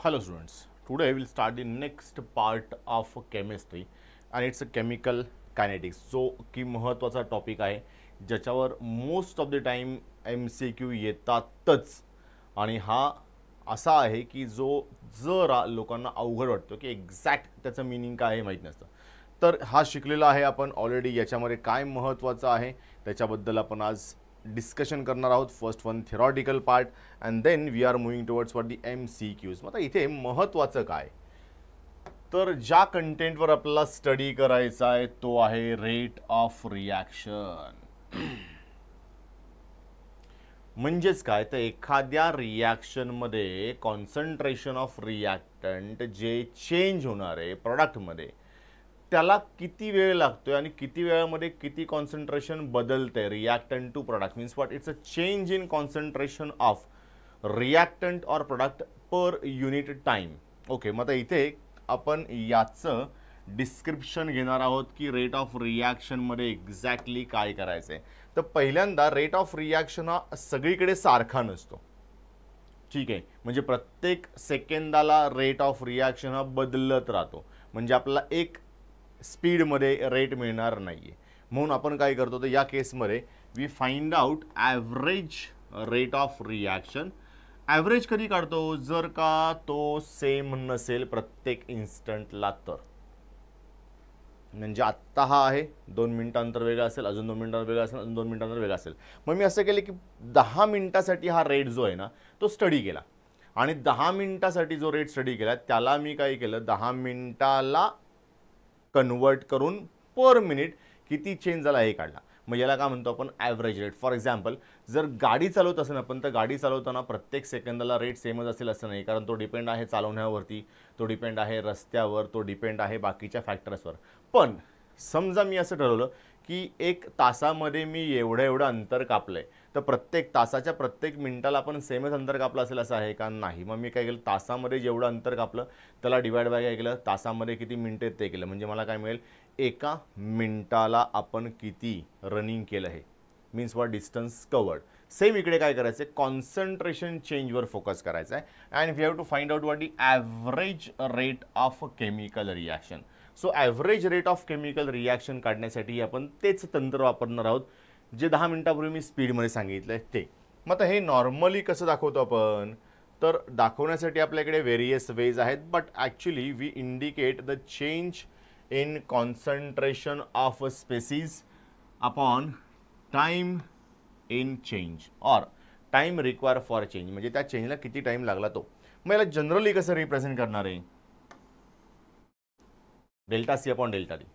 Hello students, today we'll start the next part of chemistry and it's a chemical kinetics जो की महत्त्वाचा topic आहे ज्याच्यावर most of the time MCQ येतातच आणि हा असा आहे की जो जरा लोकांना अवघड वाटतो की एक्झॅक्ट त्याचं मीनिंग काय आहे माहित नसतं. तर हा शिकलेला आहे आपण ऑलरेडी. याच्यामध्ये काय महत्त्वाचं आहे त्याच्याबद्दल आपण आज डिस्कशन करणार आहोत. First one theoretical part and then we are moving towards for the MCQs. मग आता इथे महत्त्वाचं काय, तर ज्या कंटेंटवर आपल्याला स्टडी करायचा आहे तो आहे रेट ऑफ रिॲक्शन. म्हणजेच काय, तर एखाद्या रिॲक्शनमध्ये कॉन्सन्ट्रेशन ऑफ रिॲक्टंट जे चेंज होणार आहे प्रॉडक्टमध्ये त्याला किती वेळ लागतोय आणि किती वेळामध्ये किती कॉन्सन्ट्रेशन बदलते reactant to product. Means what, it's a change in concentration of reactant or product per unit time. Okay, मग आता इथे आपण याचं डिस्क्रिप्शन घेणार आहोत की रेट ऑफ रिॲक्शनमध्ये एक्झॅक्टली काय करायचं आहे. तर पहिल्यांदा रेट ऑफ रिॲक्शन हा सगळीकडे सारखा नसतो. ठीक आहे, म्हणजे प्रत्येक सेकंदाला रेट ऑफ रिॲक्शन हा बदलत राहतो. म्हणजे आपल्याला एक स्पीडमध्ये रेट मिळणार नाही आहे. म्हणून आपण काय करतो, तर या केसमध्ये we find out average rate of reaction. Average कधी काढतो, जर का तो सेम नसेल प्रत्येक इन्स्टंटला. तर म्हणजे आत्ता हा आहे 2 मिनिटांनंतर वेगळा असेल, अजून 2 मिनिटांनंतर वेगळा असेल, अजून 2 मिनिटांनंतर वेगळा असेल. मग मी असं केलं की 10 मिनिटासाठी हा रेट जो आहे ना तो स्टडी केला आणि 10 मिनिटासाठी जो रेट स्टडी केला त्याला मी काय केलं, 10 मिनिटाला कन्वर्ट करून पर मिनिट किती चेंज झाला हे काढला. मग याला काय म्हणतो आपण, ॲव्हरेज रेट. फॉर एक्झाम्पल, जर गाडी चालवत असेल आपण तर गाडी चालवताना प्रत्येक सेकंदाला रेट सेमच असेल असं नाही, कारण तो डिपेंड आहे चालवण्यावरती, तो डिपेंड आहे रस्त्यावर, तो डिपेंड आहे बाकीच्या फॅक्टर्सवर. पण समजा मी असं ठरवलं की 1 तासामध्ये मी एवढं अंतर कापलंय, तर प्रत्येक तासाच्या प्रत्येक मिनिटाला आपण सेमच अंतर कापलं असेल असं आहे का, नाही. मग मी काय केलं, तासामध्ये जेवढं अंतर कापलं त्याला डिवाइड बाय काय केलं, तासामध्ये किती मिनिटे ते केलं. म्हणजे मला काय मिळेल, 1 मिनिटाला आपण किती रनिंग केलं आहे, means what, distance covered. Same इकडे काय करायचं आहे, कॉन्सन्ट्रेशन चेंजवर फोकस करायचा आहे. And we have to find out what the average rate of chemical reaction. So average rate of chemical reaction काढण्यासाठी आपण तेच तंत्र वापरणार आहोत जे 10 मिनिटापूर्वी मी स्पीडमध्ये सांगितलं आहे ते. मग आता हे नॉर्मली कसं दाखवतो आपण, तर दाखवण्यासाठी आपल्याकडे व्हेरियस वेज आहेत, but actually we indicate the change in concentration of species upon time in change or time require for change. म्हणजे त्या चेंजला किती टाइम लागला तो. मग याला जनरली कसं रिप्रेझेंट करणार आहे, delta C upon delta T.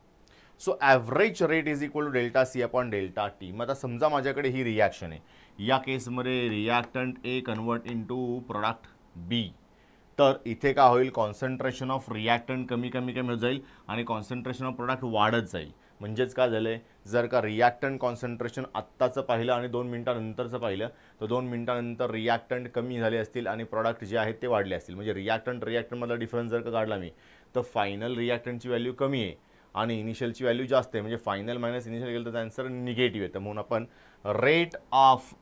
So average rate is equal to delta C upon delta T. मग आता समजा माझ्याकडे ही रिॲक्शन आहे, या केसमध्ये reactant A convert into product B. तर इथे काय होईल, कॉन्सन्ट्रेशन ऑफ रिॲक्टंट कमी होत जाईल आणि कॉन्सन्ट्रेशन ऑफ प्रोडक्ट वाढत जाईल. म्हणजेच काय झालं आहे, जर का रिॲक्टंट कॉन्सन्ट्रेशन आत्ताचं पाहिलं आणि 2 मिनिटानंतरचं पाहिलं तर 2 मिनिटानंतर रिॲक्टंट कमी झाले असतील आणि प्रोडक्ट जे आहेत ते वाढले असतील. म्हणजे रिॲक्टंटमधला डिफरन्स जर का काढला मी, तर फायनल रिॲक्टंटची व्हॅल्यू कमी आहे आणि इनिशियलची व्हॅल्यू जास्त आहे. म्हणजे फायनल मायनस इनिशियल गेलं तर आन्सर निगेटिव्ह येतं. म्हणून आपण रेट ऑफ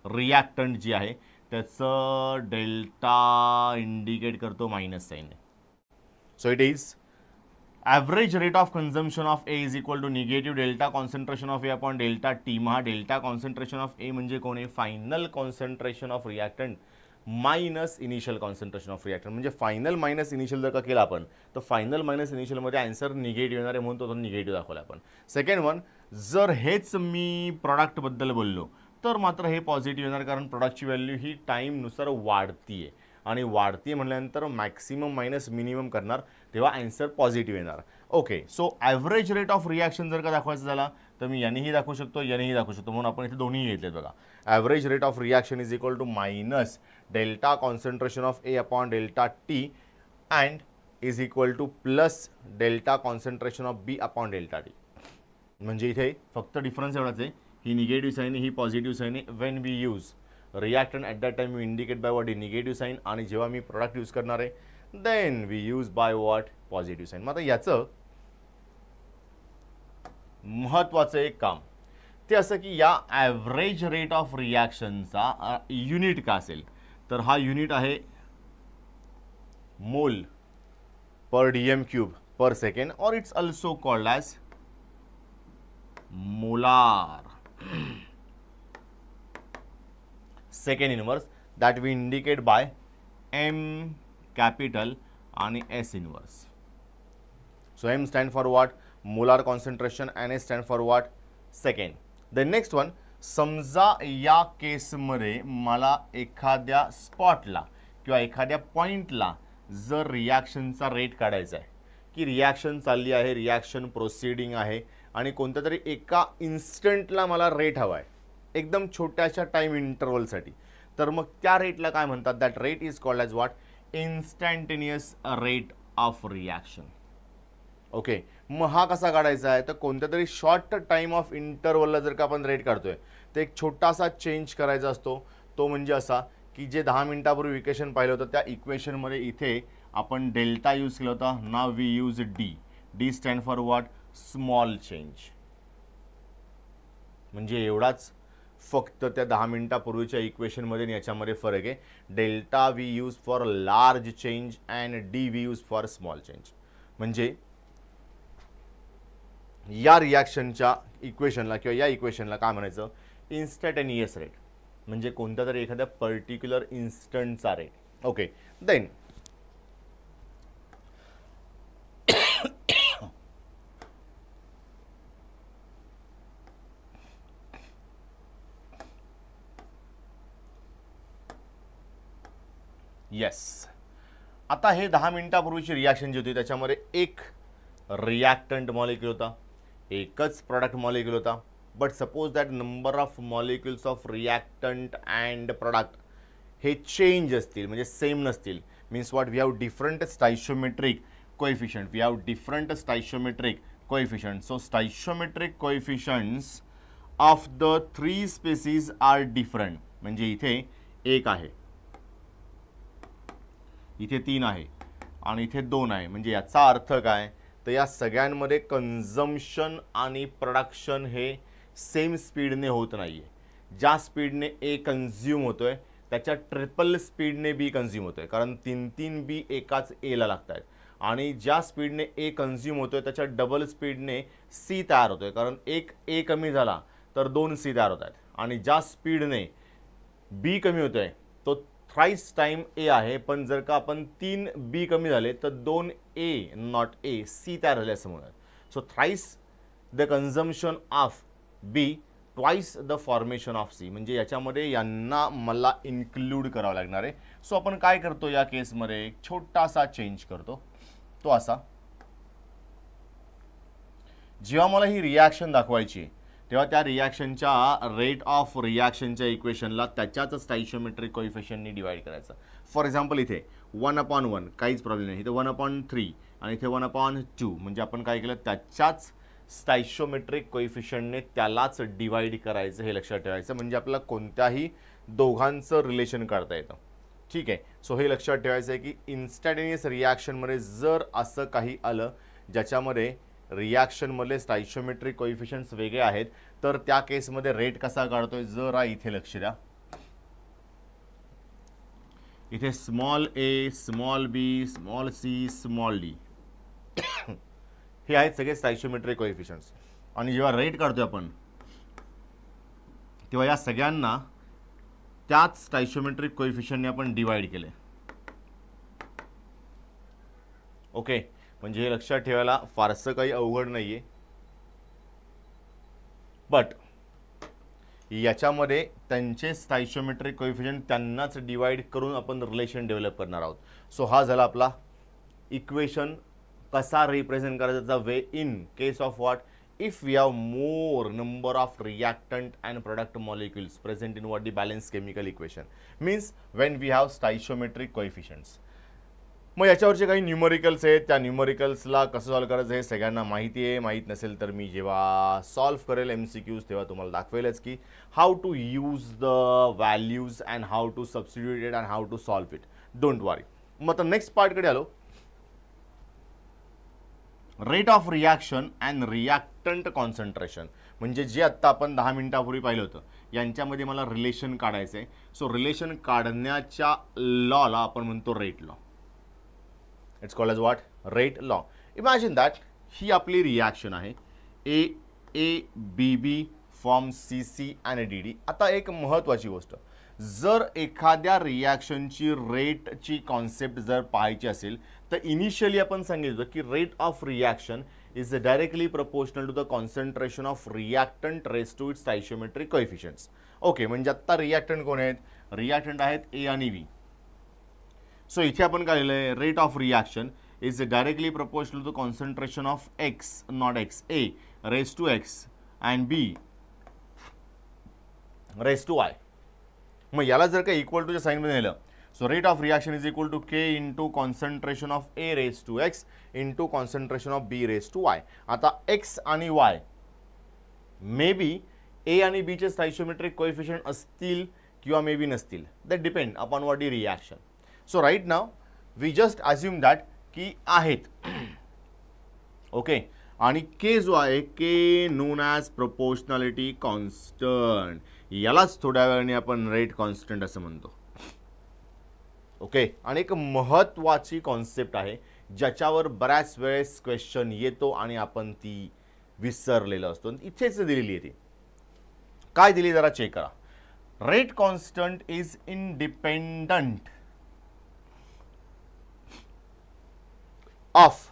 रिॲक्टंट जी आहे त्याचं डेल्टा इंडिकेट करतो minus sign. So it is average rate of consumption of A is equal to negative delta concentration of A upon delta T. मग हा डेल्टा कॉन्सन्ट्रेशन ऑफ ए म्हणजे कोण आहे, final concentration of reactant minus initial concentration of reactant. म्हणजे final minus initial जर का केला आपण तर फायनल मायनस इनिशियलमध्ये आन्सर निगेटिव्ह येणार आहे, म्हणून तो निगेटिव्ह दाखवला आपण. सेकंड वन, जर हेच मी प्रॉडक्टबद्दल बोललो तर मात्र हे पॉझिटिव्ह येणार, कारण प्रॉडक्टची व्हॅल्यू ही टाईमनुसार वाढती आहे आणि वाढती म्हटल्यानंतर मॅक्सिमम मायनस मिनिमम करणार, तेव्हा आन्सर पॉझिटिव्ह येणार. Okay, so average rate of reaction जर का दाखवायचं झाला तर मी यानेही दाखवू शकतो, यानेही दाखवू शकतो. म्हणून आपण इथे दोन्ही घेतलेत बघा. Average rate of reaction is equal to minus delta concentration of A upon delta T and is equal to plus delta concentration of B upon delta T. म्हणजे इथे फक्त डिफरन्स एवढाच आहे, ही निगेटिव्ह साईन आहे, ही पॉझिटिव्ह साईन आहे. When we use reactant at that time we indicate by what, negative sign. आणि जेव्हा मी प्रोडक्ट यूज करणार आहे then we use by what, positive sign. मग आता याचं महत्त्वाचं एक काम ते असं की या ॲव्हरेज रेट ऑफ रिॲक्शनचा युनिट का असेल, तर हा युनिट आहे mole per dm cube per second, or it's also called as molar second inverse, that we indicate by m capital आणि s inverse. So m stand for what? Molar concentration and s stand for what? Second. The next one, समजा या केसमध्ये मला एखाद्या स्पॉटला किंवा एखाद्या पॉइंटला जर रिॲक्शनचा रेट काढायचा आहे की रिॲक्शन चालली आहे, रिॲक्शन प्रोसिडिंग आहे आणि कोणत्या तरी एका इन्स्टंटला मला रेट हवा आहे एकदम छोट्याशा टाइम इंटरवलसाठी, तर मग त्या रेटला काय म्हणतात? That rate is called as what? Instantaneous rate of reaction. Okay, मग हा कसा काढायचा आहे? तर कोणत्या तरी शॉर्ट टाइम ऑफ इंटरवलला जर का आपण रेट काढतोय तर एक छोटासा चेंज करायचा असतो. तो म्हणजे असा की जे 10 मिनिटापूर्वी इक्वेशन पाहिलं होतं त्या इक्वेशनमध्ये इथे आपण डेल्टा यूज केला होता. नाव we use D. D stand for what? Small change. म्हणजे एवढाच फक्त त्या 10 मिनिटापूर्वीच्या इक्वेशनमध्ये याच्यामध्ये फरक आहे. Delta we use for large change and D we use for small change. म्हणजे या रिॲक्शनच्या इक्वेशनला किंवा या इक्वेशनला काय म्हणायचं? Instantaneous rate. म्हणजे कोणत्या तरी एखाद्या पर्टिक्युलर इन्स्टंटचा रेट. ओके, देन येस, आता हे 10 मिनिटापूर्वीची रिॲक्शन जी होती त्याच्यामध्ये एक रिॲक्टंट मॉलिक्यूल होता, एकच प्रॉडक्ट मॉलिक्यूल होता. But suppose that number of molecules of reactant and product हे चेंज असतील, म्हणजे सेम नसतील. Means what? We have different stoichiometric coefficient. We have different stoichiometric coefficient. So stoichiometric coefficients of the 3 species are different. म्हणजे इथे 1 आहे, इथे 3 आहे आणि इथे 2 आहे. म्हणजे याचा अर्थ काय? तर या सगळ्यांमध्ये कन्झम्पशन आणि प्रोडक्शन हे सेम स्पीडने होत नाही आहे. ज्या स्पीडने ए कन्झ्युम होतोय त्याच्या ट्रिपल स्पीडने बी कन्झ्युम होतोय, कारण 3 बी एकाच एला लागत आहेत. आणि ज्या स्पीडने ए कन्झ्युम होतोय त्याच्या डबल स्पीडने सी तयार होतोय, कारण एक ए कमी झाला तर 2 सी तयार होत आहेत. आणि ज्या स्पीडने बी कमी होतोय तो थ्राइस टाइम ए आहे, पण जर का आपण 3 बी कमी झाले तर 2 ए नॉट ए सी तयार झाले असं म्हणूयात. So thrice the consumption of B, twice the formation of C. म्हणजे याच्यामध्ये यांना मला इन्क्लूड करावं लागणार आहे. सो आपण काय करतो या केसमध्ये? एक छोटासा चेंज करतो. तो असा, जेव्हा मला ही रिॲक्शन दाखवायची तेव्हा त्या रिॲक्शनच्या रेट ऑफ रिॲक्शनच्या इक्वेशनला त्याच्याच स्टाइशियोमेट्रिक कोएफिशियंटनी डिवाइड करायचं. फॉर एक्झाम्पल इथे 1/1 काहीच प्रॉब्लेम नाही, इथे 1/3 आणि इथे 1/2. म्हणजे आपण काय केलं? त्याच्याच स्टाइशियोमेट्रिक कोएफिशियंटने त्यालाच डिवाइड करायचं, हे लक्षात ठेवायचं. म्हणजे आपल्याला कोणत्याही दोघांचं रिलेशन काढता येतं. ठीक आहे. सो हे लक्षात ठेवायचं आहे की इन्स्टंटेनियस रिॲक्शनमध्ये जर असं काही आलं ज्याच्यामध्ये रिॲक्शनमधले स्टाइशियोमेट्रिक कोएफिशियंट्स वेगळे आहेत तर त्या केसमध्ये रेट कसा काढतोय? जरा इथे लक्ष द्या. इथे स्मॉल ए, स्मॉल बी, स्मॉल सी, स्मॉल डी हे आहेत सगळे स्टाइशियोमेट्रिक कोएफिशियंट्स. आणि जेव्हा रेट काढतोय आपण तेव्हा या सगळ्यांना त्याच स्टाइशियोमेट्रिक कोएफिशियंटने आपण डिवाइड केले. ओके, म्हणजे हे लक्षात ठेवायला फारसं काही अवघड नाहीये. बट याच्यामध्ये त्यांचे स्टाइशियोमेट्रिक कोएफिशियंट त्यांनाच डिवाइड करून आपण रिलेशन डेव्हलप करणार आहोत. सो हा झाला आपला इक्वेशन कसा रिप्रेझेंट करायचा way in case of what? if we have more number of reactant and product molecules present in what the balanced chemical equation, means when we have stoichiometric coefficients. मग याच्यावरचे काही numericals आहेत, त्या न्यूमरिकल्सला कसं solve करायचं हे सगळ्यांना माहिती आहे. माहीत नसेल तर मी जेव्हा सॉल्व करेल MCQs तेव्हा तुम्हाला दाखवेलच की how to use the values and how to substitute it and how to solve it. Don't worry. मग आता नेक्स्ट पार्टकडे आलो. Rate of reaction and reactant concentration. म्हणजे जे आत्ता आपण 10 मिनिटापूर्वी पाहिलं होतं यांच्यामध्ये मला रिलेशन काढायचं आहे. सो रिलेशन काढण्याच्या लॉला आपण म्हणतो rate law. It's called as what, rate law. Imagine that ही आपली रिॲक्शन आहे, AABB फॉर्म CC आणि DD. आता एक महत्त्वाची गोष्ट, जर एखाद्या रिॲक्शनची रेटची कॉन्सेप्ट जर पाहायची असेल तर इनिशियली आपण सांगितलं की rate of reaction is directly proportional to the concentration of reactant raise to its stoichiometric coefficients. Okay, म्हणजे आता रिॲक्टंट कोण आहेत, रिॲक्टंट आहेत A आणि B. सो इथे आपण काय लिहिलंय, rate of reaction is directly proportional to the concentration of X, not X, A raise to X and B raise to Y. मग याला जर का इक्वल टूच्या साईनमध्ये नेलं, so rate of reaction is equal to K into concentration of A raise to X into concentration of B raise to Y. आता X आणि Y may be A आणि B चे स्टॉइचियोमेट्रिक कोएफिशियंट असतील किंवा मे बी नसतील, that depend upon what the reaction. So right now we just assume that की आहेत. Okay, आणि K जो आहे, K known as proportionality constant, यालाच थोड्या वेळाने आपण रेट कॉन्स्टंट असं म्हणतो. ओके, आणि एक महत्त्वाची कॉन्सेप्ट आहे ज्याच्यावर बऱ्याच वेळेस क्वेश्चन येतो आणि आपण ती विसरलेलो असतो. इथेच दिलेली आहे ती. काय दिली जरा चेक करा. Rate constant is independent of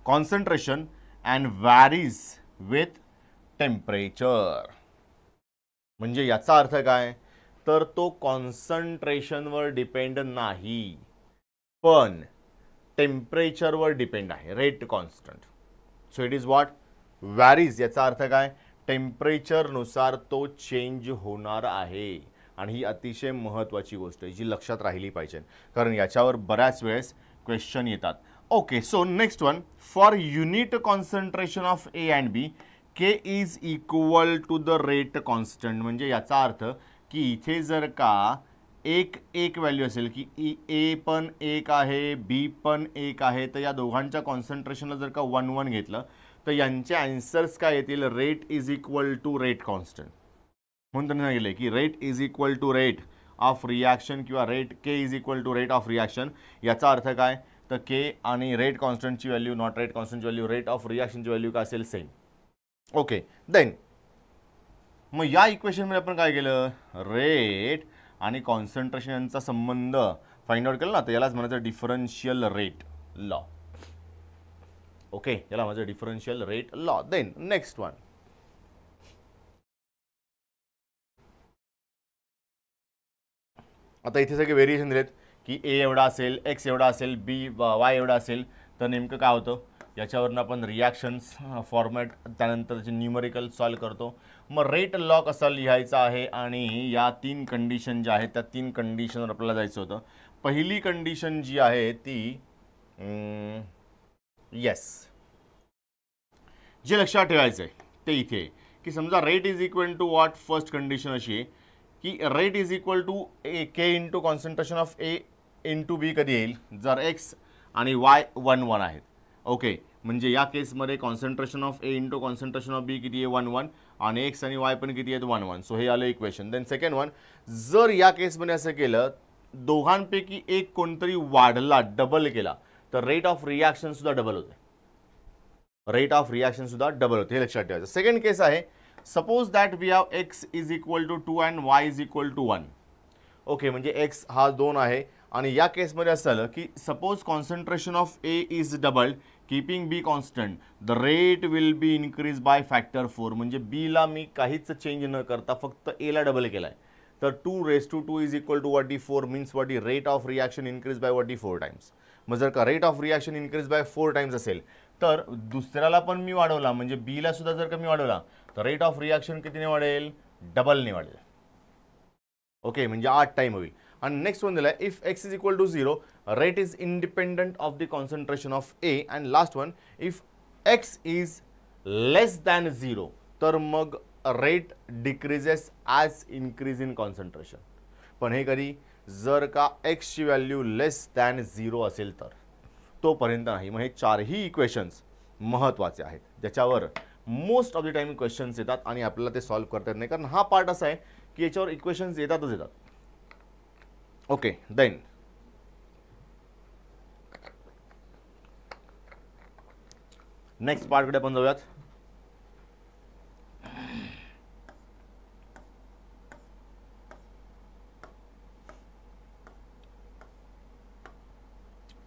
concentration and varies with temperature. म्हणजे याचा अर्थ काय, तर तो कॉन्सन्ट्रेशनवर डिपेंड नाही पण टेम्परेचरवर डिपेंड आहे, rate constant. So it is what, varies. याचा अर्थ काय, टेम्परेचरनुसार तो चेंज होणार आहे. आणि ही अतिशय महत्त्वाची गोष्ट आहे जी लक्षात राहिली पाहिजे, कारण याच्यावर बऱ्याच वेळेस क्वेश्चन येतात. Okay, so next one, for unit concentration of A and B K is equal to the rate constant. म्हणजे याचा अर्थ की इथे जर का एक व्हॅल्यू असेल की A पण 1 आहे, B पण 1 आहे, तर या दोघांच्या कॉन्सन्ट्रेशनला जर का 1-1 घेतलं तर यांचे आन्सर्स काय येतील, rate is equal to rate constant. म्हणून त्यांनी सांगितलं की rate is equal to rate of reaction किंवा rate K is equal to rate of reaction. याचा अर्थ काय, तर K आणि रेट कॉन्स्टंटची व्हॅल्यू, नॉट रेट कॉन्स्टंटची व्हॅल्यू, रेट ऑफ रिॲक्शनची व्हॅल्यू काय असेल, सेम. ओके, देन मग या इक्वेशनमध्ये आपण काय केलं, रेट आणि कॉन्सन्ट्रेशन यांचा संबंध फाइंड आउट केला ना, तर यालाच म्हणायचं डिफरन्शियल रेट लॉ. ओके, याला म्हणायचं differential rate law. Then next one, आता इथे सगळे व्हेरिएशन दिलेत की A एवढा असेल, X एवढा असेल, B Y एवढा असेल, तर नेमकं काय होतं, याच्यावरून आपण रिॲक्शन्स फॉर्मॅट त्यानंतर त्याचे न्यूमरिकल सॉल्व करतो. मग रेट लॉ कसा लिहायचा आहे आणि या 3 कंडिशन ज्या आहेत त्या 3 कंडिशनवर आपल्याला जायचं होतं. पहिली कंडिशन जी आहे ती येस, जे लक्षात ठेवायचं आहे ते इथे की समजा rate is equal to what, first condition अशी आहे की rate is equal to K into concentration of A into B कधी येईल, जर X आणि Y 1-1 आहेत. ओके, म्हणजे या केसमध्ये concentration of A into concentration of B किती आहे, 1-1, आणि X आणि Y पण किती आहेत, 1-1. सो हे आलं इक्वेशन. देन सेकंड वन, जर या केसमध्ये असं केलं, दोघांपैकी एक कोणतरी वाढला, डबल केला, तर रेट ऑफ रिॲक्शन सुद्धा डबल होते. रेट ऑफ रिॲक्शन सुद्धा डबल होते, हे लक्षात ठेवायचं. सेकंड केस आहे, suppose that we have X is equal to 2 and Y is equal to 1. Okay, म्हणजे X हा 2 आहे आणि या केसमध्ये असं झालं की suppose concentration of A is doubled keeping B constant, the rate will be increase by factor 4. म्हणजे B ला मी काहीच चेंज न करता फक्त A ला डबल केलाय, तर 2 raised to 2 is equal to what, 4 means what, rate of reaction increase by what, 4 times. मग जर का rate of reaction increase by 4 times असेल तर दुसऱ्याला पण मी वाढवला, म्हणजे B ला सुद्धा जर का मी वाढवला तर रेट ऑफ रिॲक्शन कितीने वाढेल, डबलने वाढेल. ओके, म्हणजे 8 टाइम होईल. आणि नेक्स्ट वन दिला, if X is equal to 0 rate is independent of the concentration of A. And last one, if X is less than 0 तर मग rate decreases as increase in concentration. पण हे कधी, जर का X ची व्हॅल्यू लेस than 0 असेल तर, तोपर्यंत नाही. मग हे 4ही इक्वेशन्स महत्त्वाचे आहेत ज्याच्यावर most of the time questions येतात आणि आपल्याला ते सॉल्व्ह करता येत नाही, कारण हा पार्ट असा आहे की याच्यावर इक्वेशन्स येतातच येतात. ओके, देन नेक्स्ट पार्टकडे आपण जाऊयात.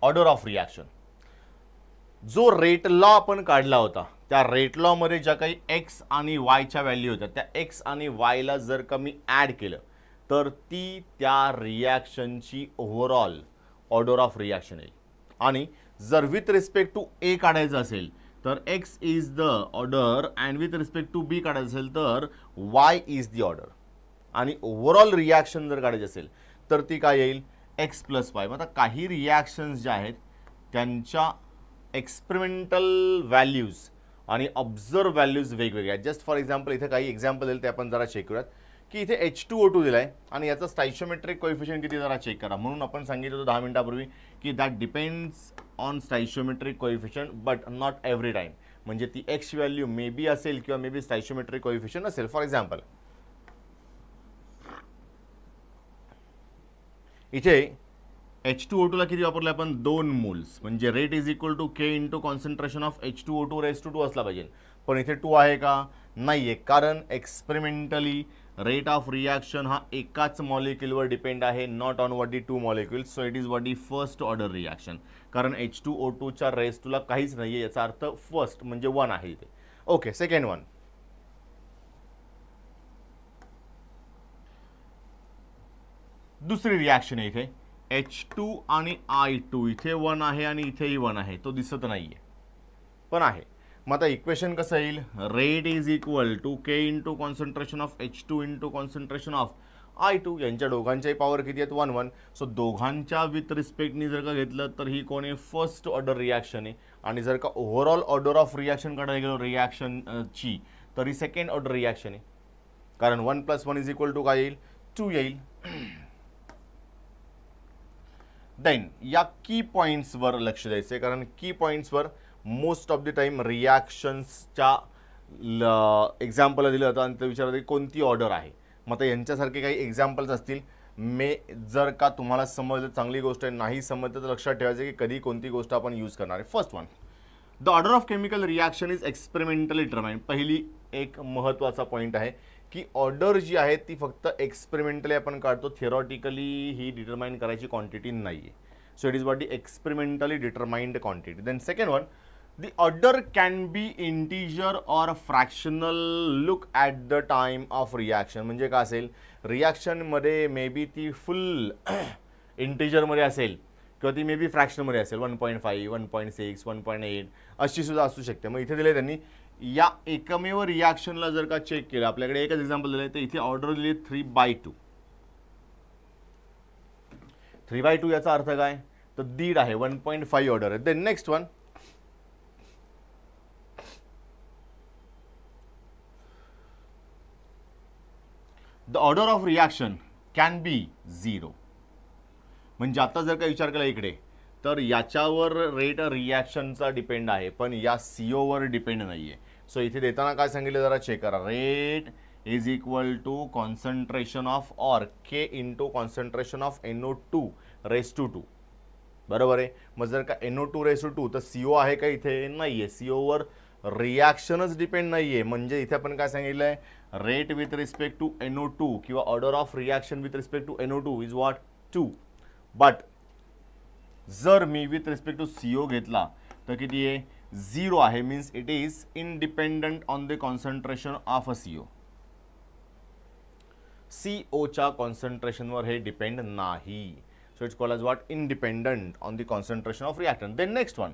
Order of reaction. जो रेट लॉ आपण काढला होता, त्या रेट लॉ मध्ये ज्या काही एक्स आणि वायच्या व्हॅल्यू होत्या, त्या एक्स आणि वायला जर का मी ॲड केलं तर ती त्या रिॲक्शनची ओव्हरऑल ऑर्डर ऑफ रिॲक्शन येईल. आणि जर विथ रिस्पेक्ट टू ए काढायचं असेल तर X is the order and with respect to B काढायचं असेल तर वाय इज द ऑर्डर. आणि ओव्हरऑल रिॲक्शन जर काढायची असेल तर ती काय येईल, एक्स प्लस वाय. मग आता काही रिॲक्शन्स ज्या आहेत त्यांच्या एक्सपेरिमेंटल व्हॅल्यूज आणि ऑब्झर्व व्हॅल्यूज वेगवेगळ्या आहेत. जस्ट फॉर एक्झाम्पल इथे काही एक्झाम्पल दिले ते आपण जरा चेक करूयात की इथे H2O2 दिला आहे आणि याचा स्टाइशियोमेट्रिक कोएफिशिएंट किती जरा चेक करा. म्हणून आपण सांगितलं होतं 10 मिनिटापूर्वी की that depends on stoichiometric coefficient but not every time. म्हणजे ती एक्स व्हॅल्यू मे बी असेल किंवा मे बी स्टाइशियोमेट्रिक कोएफिशिएंट असेल. फॉर एक्झाम्पल इथे H2O2 ला किती वापरलं आपण, 2 मोल्स. म्हणजे rate is equal to K into concentration of H2O2 raise to 2 असला पाहिजे. पण इथे 2 आहे का, नाही आहे. कारण एक्सपेरिमेंटली रेट ऑफ रिॲक्शन हा एकाच मॉलिक्युलवर डिपेंड आहे, not on what the 2 molecules. So it is what the first order reaction. कारण H2O2 च्या रेस टूला काहीच नाही आहे, याचा अर्थ फर्स्ट म्हणजे 1 आहे इथे. Okay, second one. दुसरी रिॲक्शन आहे इथे H2 आणि I2. इथे 1 आहे आणि इथेही 1 आहे, तो दिसत नाहीये पण आहे. मग आता इक्वेशन कसं येईल, rate is equal to K into concentration of H2 into concentration of I2. यांच्या दोघांच्याही पॉवर किती आहेत, 1 1. सो दोघांच्या विथ रिस्पेक्टनी जर का घेतलं तर ही कोणी फर्स्ट ऑर्डर रिॲक्शन आहे. आणि जर का ओव्हरऑल ऑर्डर ऑफ रिॲक्शन काढायला गेलो रिॲक्शनची तर ही सेकंड ऑर्डर रिॲक्शन आहे. कारण 1 + 1 इज इक्वल टू काय येईल, 2 येईल. देन या की पॉईंट्सवर लक्ष द्यायचं आहे, कारण की पॉईंट्सवर मोस्ट ऑफ द टाइम रिॲक्शन्सच्या एक्झाम्पल दिलं होतं आणि ते विचारलं की कोणती ऑर्डर आहे. मग आता यांच्यासारखे काही एक्झाम्पल्स असतील. जर का तुम्हाला समजलं चांगली गोष्ट आहे, नाही समजलं तर लक्षात ठेवायचं की कधी कोणती गोष्ट आपण यूज करणार आहे. First one, the order of chemical reaction is experimentally determined. पहिली एक महत्त्वाचा पॉईंट आहे की ऑर्डर जी आहे ती फक्त एक्सपेरिमेंटली आपण काढतो, थिअरॉटिकली ही डिटरमाइन करायची क्वांटिटी नाही आहे. So it is what the experimentally determined quantity. Then second one, the order can be integer or fractional. Look at the time of reaction. म्हणजे काय असेल, रिॲक्शनमध्ये मे बी ती फुल इंटीजरमध्ये असेल किंवा ती मे बी फ्रॅक्शनमध्ये असेल, 1.5 1.6 1.8 अशी सुद्धा असू शकते. मग इथे दिले त्यांनी या एकमेव रिॲक्शनला जर का चेक केलं, आपल्याकडे एकच एक्झाम्पल दिलं तर इथे ऑर्डर दिली 3/2. 3/2 याचा अर्थ काय, तर दीड आहे, 1.5 ऑर्डर आहे. Then next one, the order of reaction can be 0. म्हणजे आता जर का विचार केला इकडे तर याच्यावर रेट रिॲक्शनचा डिपेंड आहे पण या CO वर डिपेंड नाही आहे. सो इथे देताना काय सांगितलं जरा चेक करा, rate is equal to concentration of or K into concentration of NO2 raise to 2. बरोबर आहे. मग जर का NO2 रेस टू 2 तर CO आहे का, इथे नाही आहे. CO वर रिॲक्शनच डिपेंड नाही आहे. म्हणजे इथे आपण काय सांगितलं आहे, rate with respect to NO2 किंवा order of reaction with respect to NO2 is what 2. But जर मी विथ रिस्पेक्ट टू CO घेतला तर किती आहे, 0 आहे. Means it is independent on the concentration of a CO. COच्या कॉन्सन्ट्रेशनवर हे डिपेंड नाही. So it's called as what, independent on the concentration of reactant. Then next one,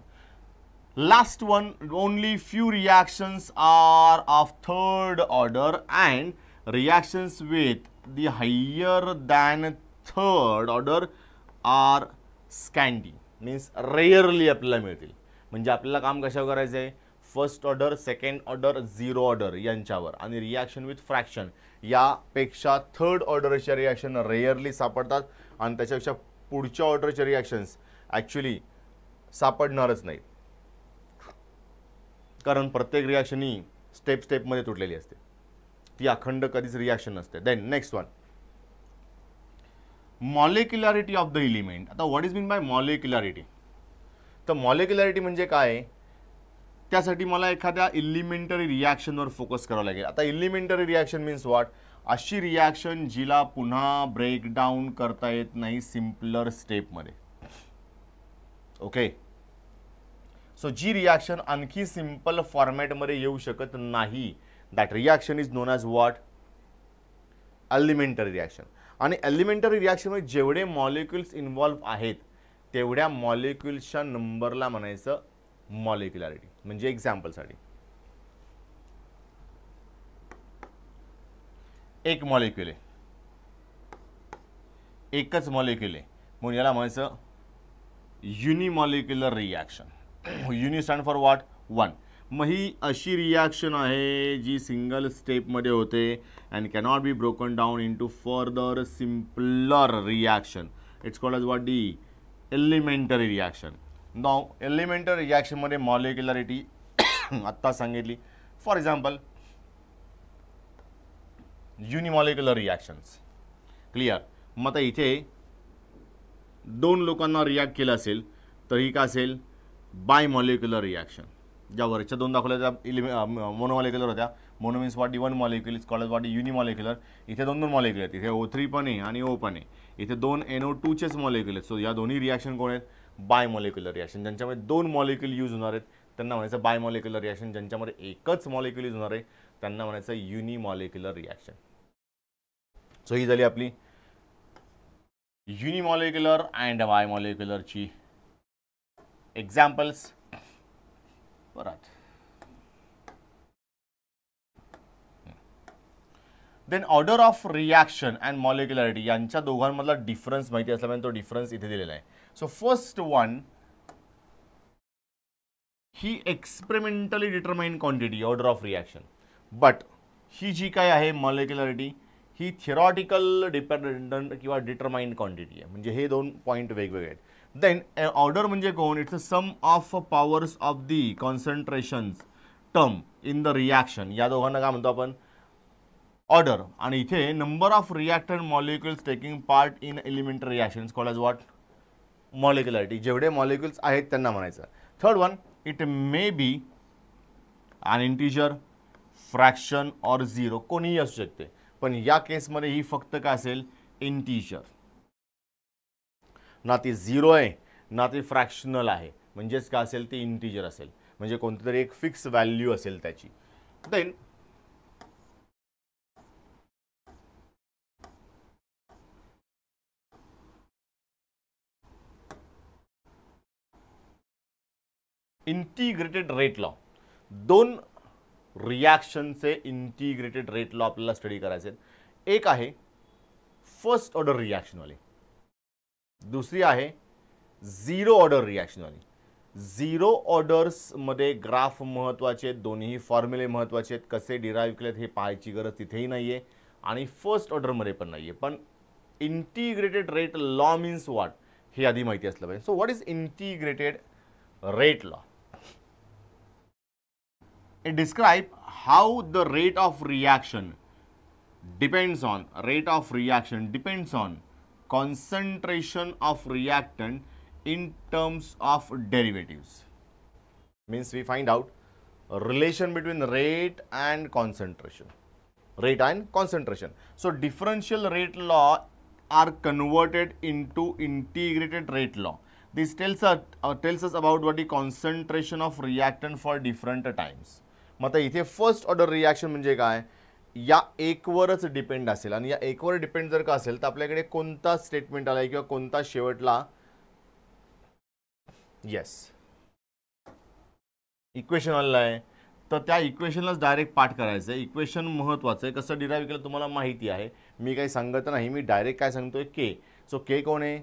last one, only few reactions are of third order and reactions with the higher than third order are scanty. Means rarely आपल्याला मिळतील. म्हणजे आपल्याला काम कशावर करायचं आहे, first order, second order, 0 order यांच्यावर. आणि रिॲक्शन विथ फ्रॅक्शन यापेक्षा थर्ड ऑर्डरच्या रिॲक्शन रेअरली सापडतात आणि त्याच्यापेक्षा पुढच्या ऑर्डरच्या रिॲक्शन्स ॲक्च्युली सापडणारच नाहीत. कारण प्रत्येक रिॲक्शन ही स्टेपमध्ये तुटलेली असते, ती अखंड कधीच रिॲक्शन नसते. Then next one, molecularity of the element. आता what is mean by molecularity, तर मॉलिक्युलॅरिटी म्हणजे काय, त्यासाठी मला एखाद्या एलिमेंटरी रिॲक्शनवर फोकस करावं लागेल. आता एलिमेंटरी रिॲक्शन मीन्स व्हॉट? अशी रिॲक्शन जिला पुन्हा ब्रेकडाऊन करता येत नाही सिम्पलर स्टेपमध्ये. ओके, सो जी रिॲक्शन आणखी सिंपल फॉर्मॅटमध्ये येऊ शकत नाही, that reaction is non as what? Elementary reaction. आणि एलिमेंटरी रिॲक्शनमध्ये जेवढे मॉलिक्युल्स इन्व्हॉल्व आहेत तेवढ्या मॉलिक्युल्सच्या नंबरला म्हणायचं मॉलिक्युलॅरिटी. म्हणजे एक्झाम्पलसाठी एक मॉलिक्युल आहे, एकच मॉलिक्युल आहे, म्हणून याला म्हणायचं unimolecular reaction. Uni stand for what? One. मग ही अशी रिॲक्शन आहे जी सिंगल स्टेपमध्ये होते and cannot be broken down into further simpler reaction. It's called as what? The elementary reaction. Now elementary रिॲक्शनमध्ये मॉलिक्युलॅरिटी आत्ता सांगितली. For example unimolecular reactions. Clear? मग आता इथे दोन लोकांना रिॲक्ट केलं असेल तर ही का असेल? Bimolecular reaction. ज्या वरच्या दोन दाखवल्या त्या मोनोमॉलिक्युलर होत्या. Mono means what? One molecule. Is called as what? Unimolecular. इथे दोन दोन मॉलिक्युल आहेत. इथे O3 पण आहे आणि O पण आहे. इथे दोन NO2चेच मॉलिक्युल आहेत. सो या दोन्ही रिॲक्शन कोण आहेत? बायमॉलिक्युलर रिॲक्शन. ज्यांच्यामध्ये दोन मॉलिक्युल यूज होणार आहेत त्यांना म्हणायचं बायमॉलिक्युलर रिॲक्शन. ज्यांच्यामध्ये एकच मॉलिक्युल यूज होणार आहे त्यांना म्हणायचं युनिमॉलिक्युलर रिॲक्शन. सो ही झाली आपली युनिमॉलिक्युलर अँड बायमॉलिक्युलरची एक्झाम्पल्स. परत then order of reaction and molecularity यांच्या दोघांमधला डिफरन्स माहिती असल्यामुळे तो डिफरन्स इथे दिलेला आहे. सो फर्स्ट वन, ही experimentally determined quantity order of reaction. But ही जी काय आहे मॉलिक्युलॅरिटी ही थिअरॉटिकल डिपेंडंट किंवा डिटरमाइंड क्वांटिटी आहे. म्हणजे हे दोन पॉईंट वेगवेगळे आहेत. देन ऑर्डर म्हणजे कोण? It's a sum of powers of the concentrations term in the reaction. या दोघांना काय म्हणतो आपण? ऑर्डर. आणि इथे number of reactant molecules taking part in elementary reactions called as what? Molecularity. जेवढे मॉलिक्युल्स आहेत त्यांना म्हणायचं. Third one, it may be an integer, fraction और झिरो. कोणीही असू शकते, पण या केसमध्ये ही फक्त काय असेल? इंटिजर. ना ती झिरो आहे ना ती फ्रॅक्शनल आहे. म्हणजेच काय असेल? ती इंटिजर असेल. म्हणजे कोणती तरी एक फिक्स व्हॅल्यू असेल त्याची. Then integrated rate law. दोन रिॲक्शनचे इंटिग्रेटेड रेट लॉ आपल्याला स्टडी करायचे. एक आहे फर्स्ट ऑर्डर रिॲक्शनवाली, दुसरी आहे झिरो ऑर्डर रिॲक्शनवाली. झिरो ऑर्डर्समध्ये ग्राफ महत्त्वाचे आहेत, दोन्ही फॉर्म्युले महत्त्वाचे आहेत. कसे डिराईव्ह केलेत हे पाहायची गरज तिथेही नाही आहे आणि फर्स्ट ऑर्डरमध्ये पण नाही आहे. पण integrated rate law means what हे आधी माहिती असलं पाहिजे. So what is integrated rate law? It describes how the rate of reaction depends on concentration of reactant in terms of derivatives. Means we find out a relation between rate and concentration. So differential rate law are converted into integrated rate law. This tells us about what the concentration of reactant for different times. मग आता इथे first order reaction म्हणजे काय? या एकवरच depend असेल आणि या एकवर डिपेंड जर का असेल तर आपल्याकडे कोणता स्टेटमेंट आलाय किंवा कोणता शेवटला येस इक्वेशन आलेलं आहे तर त्या इक्वेशनलाच डायरेक्ट पाठ करायचं आहे. इक्वेशन महत्त्वाचं आहे. कसं डिराईव्ह केलं तुम्हाला माहिती आहे. मी काही सांगत नाही, मी डायरेक्ट काय सांगतोय? के. सो के कोण आहे?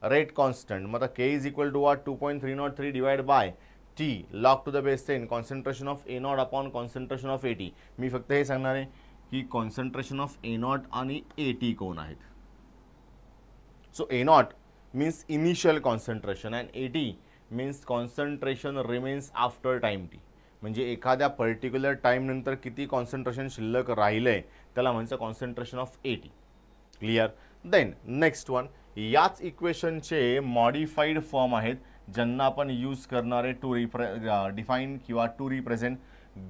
Rate constant. मग आता K is equal to what? 2.303 divide by T log to the base 10 concentration of A0 upon concentration of AT. मी फक्त हे सांगणार आहे की concentration of A0 आणि AT कोण आहेत. So A0 means initial concentration and AT means concentration remains after time T. म्हणजे एखाद्या पर्टिक्युलर टाइम नंतर किती कॉन्सन्ट्रेशन शिल्लक राहिलंय त्याला म्हणायचं concentration of AT. Clear? Then next one, याच इक्वेशनचे मॉडिफाईड फॉर्म आहेत ज्यांना आपण यूज करणारे टू डिफाईन किंवा टू रिप्रेझेंट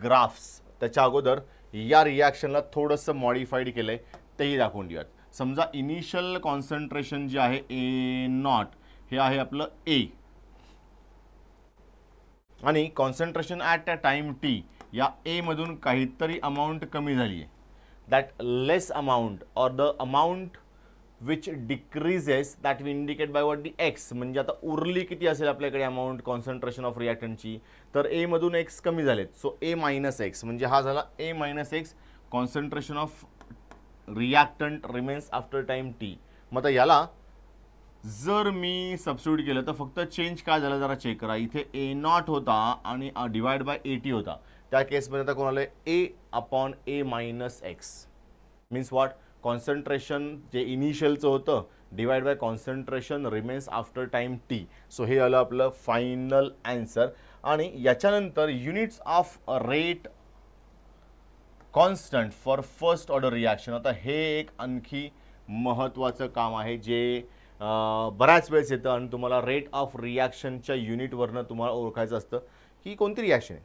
ग्राफ्स, त्याच्या अगोदर या रिॲक्शनला थोडंसं मॉडिफाईड केलं आहे तेही दाखवून देऊयात. समजा इनिशियल कॉन्सन्ट्रेशन जे आहे A0 हे आहे आपलं A, आणि concentration at a time T या A मधून काहीतरी अमाऊंट कमी झाली आहे. That less amount or the amount which decreases that we indicate by what the X. म्हणजे आता उरली किती असेल आपल्याकडे अमाऊंट कॉन्सन्ट्रेशन ऑफ रिॲक्टंटची, तर A मधून एक्स कमी झालेत. सो A मायनस एक्स म्हणजे हा झाला A minus x concentration of reactant remains after time T. मग आता याला जर मी सबस्टिट्यूट केलं तर फक्त चेंज काय झालं जरा चेक करा. इथे A0 होता आणि डिवाइड बाय AT होता. त्या केसमध्ये आता कोण आलं A upon A minus x. Means what, concentration जे इनिशियलचं होतं divide by concentration remains after time T. So हे आलं आपलं फायनल आन्सर. आणि याच्यानंतर units of rate constant for first order reaction. आता हे एक आणखी महत्त्वाचं काम आहे जे बऱ्याच वेळेस येतं आणि तुम्हाला रेट ऑफ रिॲक्शनच्या युनिटवरनं तुम्हाला ओळखायचं असतं की कोणती रिॲक्शन आहे,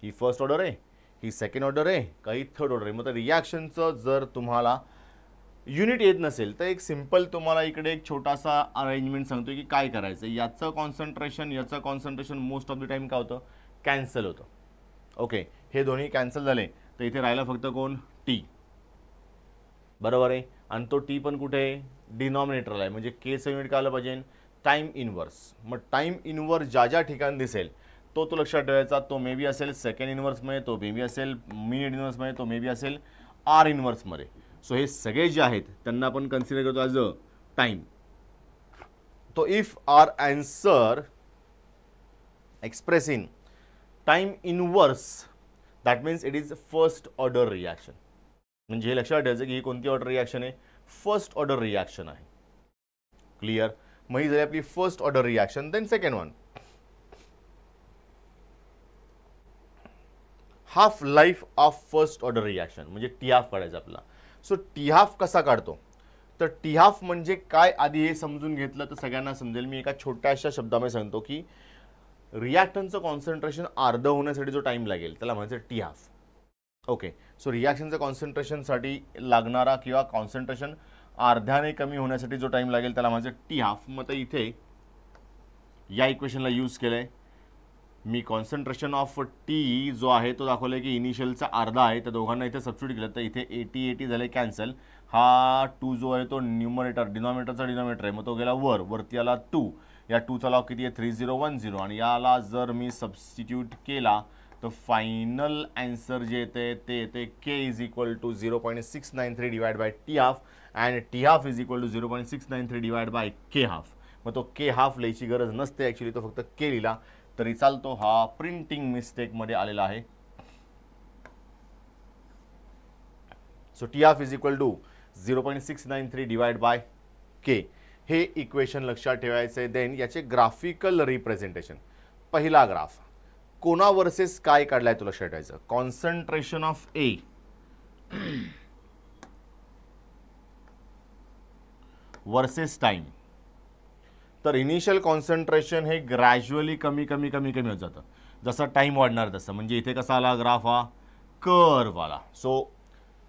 ही फर्स्ट ऑर्डर आहे, ही सेकंड ऑर्डर आहे, काही थर्ड ऑर्डर आहे. मग रिॲक्शनचं जर तुम्हाला युनिट येत नसेल तर एक सिम्पल तुम्हाला इकडे एक छोटासा अरेंजमेंट सांगतो की काय करायचं. याचं concentration most of the time काय होतं, कॅन्सल होतं. ओके, हे दोन्ही कॅन्सल झाले तर इथे राहिलं फक्त कोण, टी. बरोबर आहे. आणि तो टी पण कुठे आहे, डिनॉमिनेटरला आहे. म्हणजे केचं युनिट काय आलं पाहिजे, टाईम इनवर्स. मग टाईम इनवर्स ज्या ज्या ठिकाणी दिसेल तो लक्षात ठेवायचा. तो मे बी असेल सेकंड इनवर्समध्ये, तो मे बी असेल मिनिट इनवर्समध्ये, तो मे बी असेल आर इनवर्समध्ये. सो हे सगळे जे आहेत त्यांना आपण कन्सिडर करतो ॲज अ टाईम. तो if our answer express in time inverse that means it is first order reaction. म्हणजे हे लक्षात ठेवायचं की ही कोणती ऑर्डर रिॲक्शन आहे, फर्स्ट ऑर्डर रिॲक्शन आहे. क्लिअर. मग ही झाली आपली first order reaction. Then second one, half life of first order reaction म्हणजे टी हाफ काढायचा आपला. सो टी हाफ कसा काढतो, तर टी हाफ म्हणजे काय आधी हे समजून घेतलं तर सगळ्यांना समजेल. मी एका छोट्याशा शब्दामध्ये सांगतो की रिॲक्टंटचं कॉन्सन्ट्रेशन अर्ध होण्यासाठी जो टाइम लागेल त्याला म्हणायचं टी हाफ. ओके, सो रिॲक्शनचं कॉन्सन्ट्रेशनसाठी लागणारा किंवा कॉन्सन्ट्रेशन अर्ध्याने कमी होण्यासाठी जो टाइम लागेल त्याला म्हणायचं टी हाफ. मग तर इथे या इक्वेशनला यूज केलं आहे मी. कॉन्सन्ट्रेशन ऑफ टी जो आहे तो दाखवलं आहे की इनिशियलचा अर्धा आहे, तर दोघांना इथे सबस्टिट्यूट केलं तर इथे 80 झाले कॅन्सल. हा 2 जो आहे तो डिनॉमिनेटरचा डिनॉमिनेटर आहे, मग तो गेला वरती आला 2. या 2चा लॉग किती आहे 3010 आणि याला जर मी सबस्टिट्यूट केला तर फायनल आन्सर जे येते ते येते K is equal to 0.693 divide by T half and T half is equal to 0.693 divide by K half. मग तो के हाफ लिहायची गरज नसते ॲक्च्युली, तो फक्त के लिहिला तरी चालतो. हा प्रिंटिंग मिस्टेकमध्ये आलेला आहे. So T half is equal to 0.693 divide by K. हे इक्वेशन लक्षात ठेवायचं आहे. देन याचे ग्राफिकल रिप्रेझेंटेशन. पहिला ग्राफ कोणा वर्सेस काय काढलाय तो लक्षात ठेवायचं. Concentration of A versus time. तर इनिशियल कॉन्सन्ट्रेशन हे ग्रॅज्युअली कमी होत जातं जसा टाइम वाढणार तसं. म्हणजे इथे कसा आला ग्राफ, हा कर्व आला. सो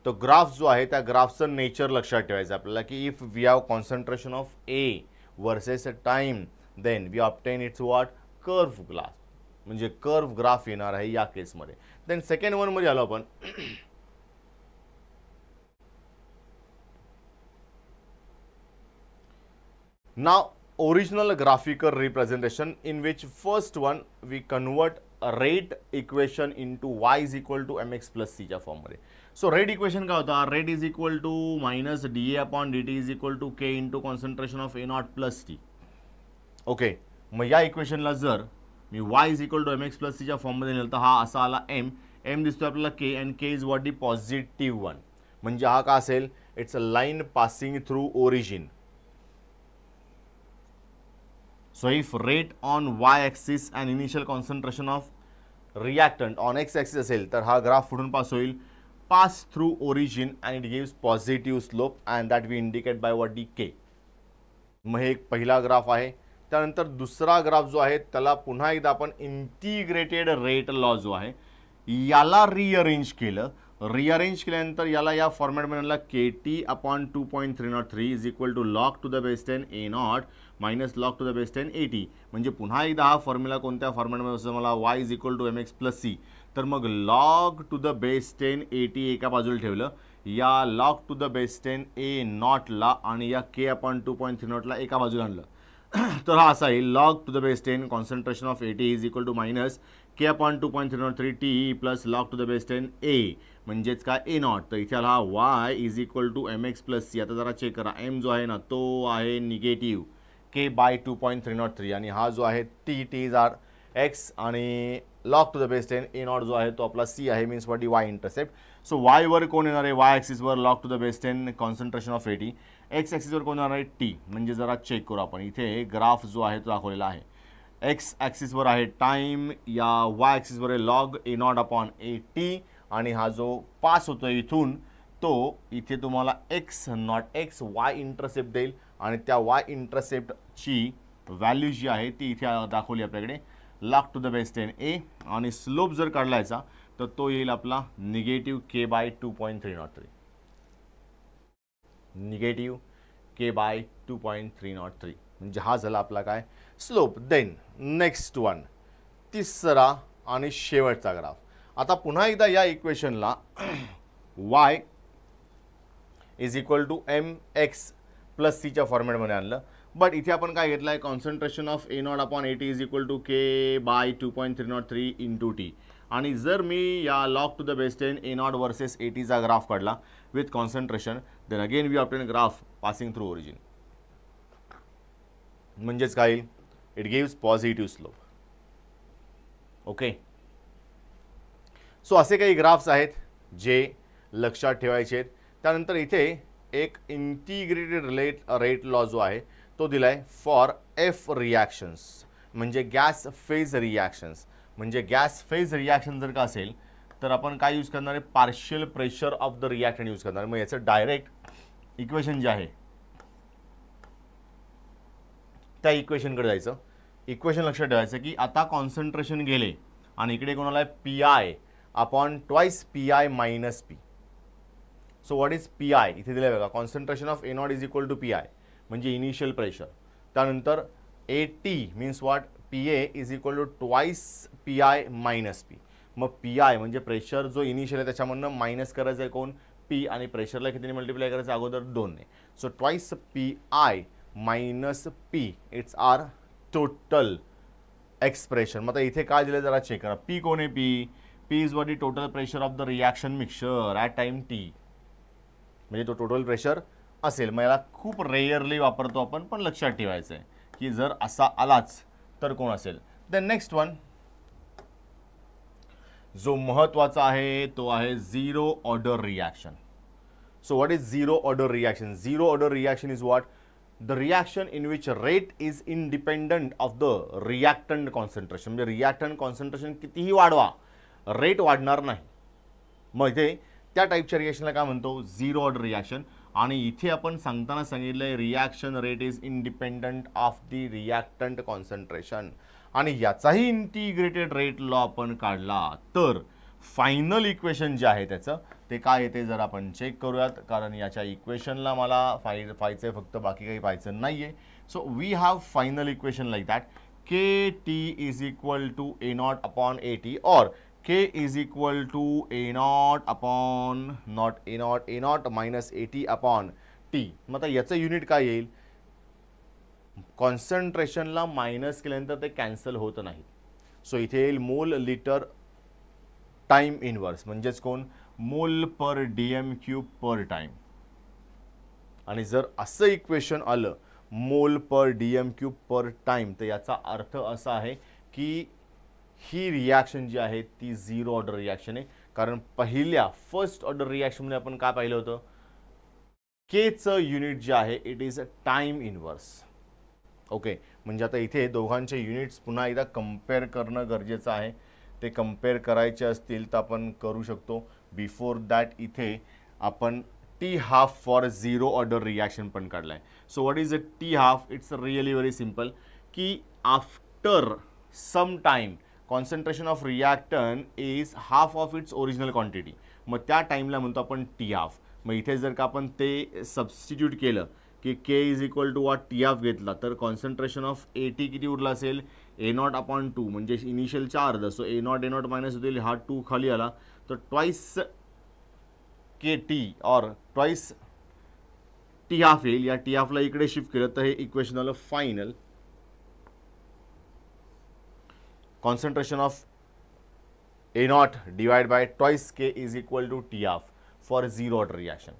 तो ग्राफ जो आहे त्या ग्राफचं नेचर लक्षात ठेवायचं आपल्याला की if we have concentration of A versus time then we obtain its what, curve graph. म्हणजे कर्व ग्राफ येणार आहे या केसमध्ये. देन सेकंड वन मध्ये आलो आपण. Now original graphical representation in which first one we convert a rate equation into y is equal to mx plus c च्या form मध्ये. सो रेट इक्वेशन काय होता, rate is equal to minus D upon D T is equal to K into concentration of A not plus T. Okay, मग या इक्वेशनला जर मी y is equal to M X plus सीच्या फॉर्ममध्ये नेलं तर हा असा आला एम दिसतो आपल्याला के and K is what the positive one. म्हणजे हा का असेल, it's a line passing through origin. So if rate on y-axis and initial concentration of reactant on x-axis असेल तर हा ग्राफ कुठून पास होईल, pass through origin and it gives positive slope and that we indicate by what dy. मग हे एक पहिला graph आहे. त्यानंतर दुसरा ग्राफ जो आहे त्याला पुन्हा एकदा आपण इंटिग्रेटेड रेट लॉ जो आहे याला रिअरेंज केलं. रिअरेंज केल्यानंतर याला या फॉर्मॅटमध्ये आणला KT/2.303 is equal to log to the base 10 A0 minus log to the base 10 AT. म्हणजे पुन्हा एकदा हा फॉर्म्युला कोणत्या फॉर्मॅटमध्ये असं मला y is equal to mx plus c. तर मग log to the base 10 AT एका बाजूला ठेवलं, या log to the base 10 A0 ला आणि या K/2.30 ला एका बाजूला आणलं. तर हा असा येईल log to the base 10 concentration of AT is equal to minus K/2.303 T plus log to the base 10 A म्हणजेच काय A0. तर इथे आला y is equal to mx plus c. आता जरा चेक करा, m जो आहे ना तो आहे निगेटिव्ह K/2.303 आणि हा जो आहे T इज आर x आणि log to the base 10 A0 जो आहे तो आपला c आहे, means what y intercept. So y वर कोण येणार आहे, y ॲक्सिसवर log to the base 10 concentration of AT, x ॲक्सिसवर कोण येणार आहे t. म्हणजे जरा चेक करू आपण, इथे ग्राफ जो आहे तो दाखवलेला आहे. x ॲक्सिसवर आहे टाइम, या y ॲक्सिसवर आहे log A0/AT आणि हा जो पास होतो इथून तो इथे तुम्हाला x not x y intercept देईल आणि त्या y इंटरसेप्टची व्हॅल्यू जी आहे ती इथे दाखवली आपल्याकडे log to the base 10 A आणि स्लोप जर काढलायचा तर तो येईल आपला निगेटिव्ह K/2.303. निगेटिव्ह K/2.303 म्हणजे हा झाला आपला काय स्लोप. देन नेक्स्ट वन, तिसरा आणि शेवटचा ग्राफ. आता पुन्हा एकदा या इक्वेशनला y is equal to mx plus सीच्या फॉर्मॅटमध्ये आणलं. बट इथे आपण काय घेतलं आहे, concentration of A0/AT is equal to K/2.303 into T. आणि जर मी या log to the base 10 A0 versus ATचा ग्राफ काढला with concentration, then again we obtain graph passing through origin. म्हणजेच काय येईल, it gives positive slope. Okay, so असे काही ग्राफ्स आहेत जे लक्षात ठेवायचे आहेत. त्यानंतर इथे एक इंटिग्रेटेड रेट लॉ जो आहे तो दिलाय फॉर F रिॲक्शन्स, म्हणजे गॅस फेज रिॲक्शन्स. म्हणजे गॅस फेज रिॲक्शन जर का असेल तर आपण काय यूज करणार आहे, partial pressure of the reactant use करणार. मग याचं डायरेक्ट इक्वेशन जे आहे त्या इक्वेशनकडे जायचं. इक्वेशन लक्षात ठेवायचं की आता कॉन्सन्ट्रेशन गेले आणि इकडे कोणाला आहे PI/2 PI minus P. So what is PI इथे दिलं बघा, concentration of A0 is equal to PI म्हणजे इनिशियल प्रेशर. त्यानंतर AT means what, PA is equal to 2 PI minus P. मग PI म्हणजे प्रेशर जो इनिशियल आहे त्याच्यामधनं मायनस करायचं आहे कोण, P, आणि प्रेशरला कितीने मल्टिप्लाय करायचं अगोदर 2ने. So 2 PI minus P it's our total expression. मग आता इथे काय दिलं जरा चेक करा, P कोण आहे, P is what is total pressure of the reaction mixture at time T. म्हणजे तो टोटल प्रेशर असेल. मग याला खूप रेअरली वापरतो आपण, पण लक्षात ठेवायचं आहे की जर असा आलाच तर कोण असेल. देन नेक्स्ट वन जो महत्त्वाचा आहे तो आहे zero order reaction. So what is zero order reaction? Zero order reaction is what, the reaction in which rate is independent of the reactant concentration. म्हणजे रिॲक्टंट कॉन्सन्ट्रेशन कितीही वाढवा, रेट वाढणार नाही. मग इथे त्या टाईपच्या रिॲक्शनला काय म्हणतो, झिरो ऑर्डर रिॲक्शन. आणि इथे आपण सांगताना सांगितलंय reaction rate is independent of the reactant concentration. आणि याचाही इंटिग्रेटेड रेट लॉ आपण काढला तर फायनल इक्वेशन जे आहे त्याचं ते काय येते जर आपण चेक करूयात, कारण याच्या इक्वेशनला मला पाहायचं आहे फक्त, बाकी काही पाहायचं नाही आहे. So we have final equation like that KT is equal to A0/AT और K is equal to A0 minus AT/T. मग याचं युनिट काय येईल, कॉन्सन्ट्रेशनला मायनस केल्यानंतर ते कॅन्सल होत नाही. सो इथे येईल मोल लिटर टाइम इनवर्स, म्हणजेच कोण, मोल पर DM³ पर टाइम. आणि जर असं इक्वेशन आलं मोल पर DM³ पर टाइम तर याचा अर्थ असा आहे की ही रिॲक्शन जी आहे ती झिरो ऑर्डर रिॲक्शन आहे. कारण पहिल्या फर्स्ट ऑर्डर रिॲक्शनमध्ये आपण काय पाहिलं होतं, Kचं युनिट जे आहे it is a time inverse. Okay, म्हणजे आता इथे दोघांचे युनिट्स पुन्हा एकदा कम्पेअर करणं गरजेचं आहे. ते कम्पेअर करायचे असतील तर आपण करू शकतो. बिफोर दॅट इथे आपण T½ for zero order reaction पण काढलाय. So what is a T½ it's really very simple. की after some time concentration of reactant is half of its original quantity. मग त्या टाईमला म्हणतो आपण टी हाफ. मग इथे जर का आपण ते सबस्टिट्यूट केलं की K is equal to what T half घेतला तर कॉन्सन्ट्रेशन ऑफ ए टी किती उरला असेल ए नॉट अपॉन 2 म्हणजे इनिशियलच्या अर्ध. सो ए नॉट मायनस होतील, हा 2 खाली आला तर ट्वाइस के टी और ट्वाइस टी हाफ येईल. या टी हाफला इकडे शिफ्ट केलं तर हे इक्वेशन आलं final concentration of A not divide by twice K is equal to T half for zero order reaction.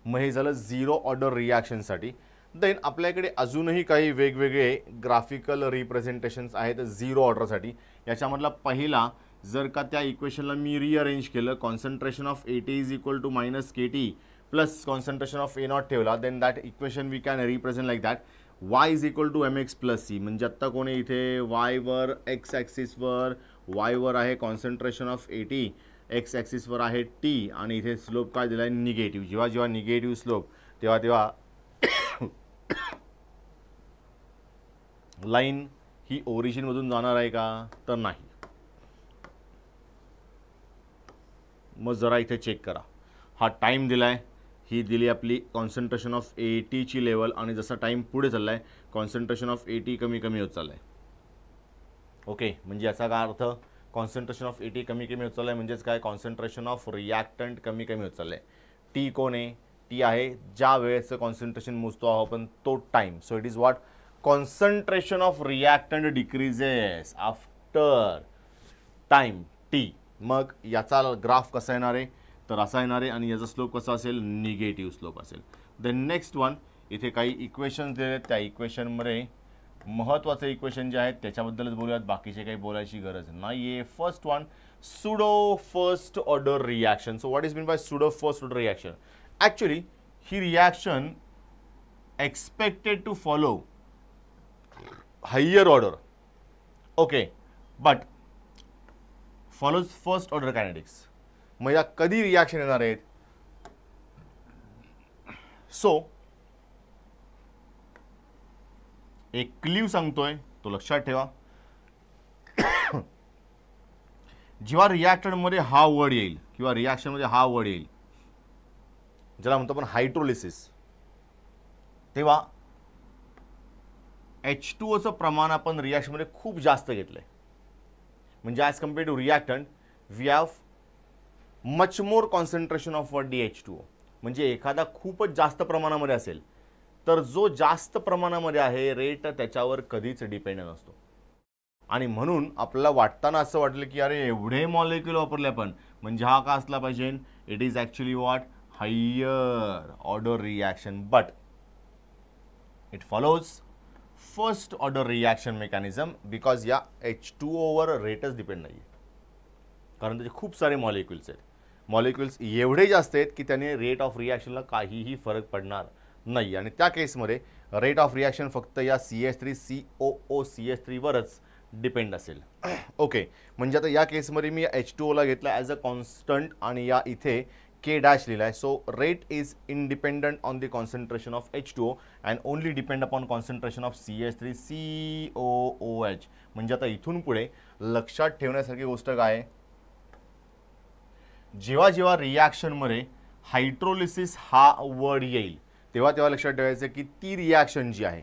मग हे झालं झिरो ऑर्डर रिॲक्शनसाठी. देन आपल्याकडे अजूनही काही वेगवेगळे ग्राफिकल रिप्रेझेंटेशन्स आहेत झिरो ऑर्डरसाठी. याच्यामधला पहिला जर का त्या इक्वेशनला मी रिअरेंज केलं concentration of A T is equal to minus K T plus concentration of A naught ठेवला then that equation we can represent like that y is equal to M X plus C. म्हणजे आत्ता कोणी इथे वायवर X ॲक्सिसवर वायवर आहे concentration of A T, X ॲक्सिसवर आहे टी आणि इथे स्लोप काय दिला आहे निगेटिव्ह. जेव्हा जेव्हा निगेटिव्ह स्लोप तेव्हा तेव्हा लाईन ही ओरिजिनमधून जाणार आहे का तर नाही. मग जरा इथे चेक करा. हा टाईम दिला आहे, ही दिली आपली कॉन्सन्ट्रेशन ऑफ ए टीची लेवल आणि जसा टाईम पुढे चालला आहे कॉन्सन्ट्रेशन ऑफ ए टी कमी कमी होत चाललं आहे. ओके, म्हणजे याचा काय अर्थ कॉन्सन्ट्रेशन ऑफ ए टी कमी कमी होत चाललं आहे म्हणजेच काय कॉन्सन्ट्रेशन ऑफ रिॲक्टंट कमी कमी होत चाललं आहे. टी कोण आहे टी आहे ज्या वेळेचं कॉन्सन्ट्रेशन मोजतो आहोत आपण तो time. So it is what concentration of reactant decreases after time T. मग याचा ग्राफ कसा येणार आहे तर असा येणार आहे आणि याचा स्लोप कसा असेल निगेटिव्ह स्लोप असेल. देन नेक्स्ट वन इथे काही इक्वेशन्स दिले आहेत त्या इक्वेशनमध्ये महत्त्वाचे इक्वेशन जे आहेत त्याच्याबद्दलच बोलूयात, बाकीचे काही बोलायची गरज नाही आहे. First one pseudo first order reaction. So what is mean by pseudo first order reaction. Actually ही reaction expected to follow higher order okay but follows first order kinetics. मग या कधी रिॲक्शन येणार आहेत. सो एक क्ल्यू सांगतोय तो लक्षात ठेवा. जेव्हा रिॲक्टंटमध्ये हा वर्ड येईल किंवा रिॲक्शनमध्ये हा वर्ड येईल ज्याला म्हणतो आपण हायड्रोलिसिस तेव्हा H2O प्रमाण आपण रिॲक्शनमध्ये खूप जास्त घेतलंय. म्हणजे as compared to reactant we have much more concentration of what DH2O. म्हणजे एखादा खूपच जास्त प्रमाणामध्ये असेल तर जो जास्त प्रमाणामध्ये आहे रेट त्याच्यावर कधीच डिपेंडंट नसतो. आणि म्हणून आपल्याला वाटताना असं वाटलं की अरे एवढे मॉलिक्युल वापरले आपण म्हणजे हा का असला पाहिजे. It is actually what higher order reaction but it follows first order reaction mechanism because या H2O वर रेटच डिपेंड नाही आहे कारण त्याचे खूप सारे मॉलिक्युल्स आहेत. मॉलिक्युल्स एवढे जास्त आहेत की त्याने रेट ऑफ रिॲक्शनला काहीही फरक पडणार नाही. आणि त्या केसमध्ये रेट ऑफ रिॲक्शन फक्त या CH3COOCH3 वरच डिपेंड असेल. ओके, म्हणजे आता या केसमध्ये मी H2Oला घेतला ॲज अ कॉन्स्टंट आणि या इथे K डॅश लिहिला आहे. So rate is independent on the concentration of H2O and only depend upon concentration of CH3COOH. म्हणजे आता इथून पुढे लक्षात ठेवण्यासारखी गोष्ट काय आहे जेव्हा जेव्हा रिॲक्शनमध्ये हायड्रोलिसिस हा वर्ड येईल तेव्हा तेव्हा लक्षात ठेवायचं की ती रिॲक्शन जी आहे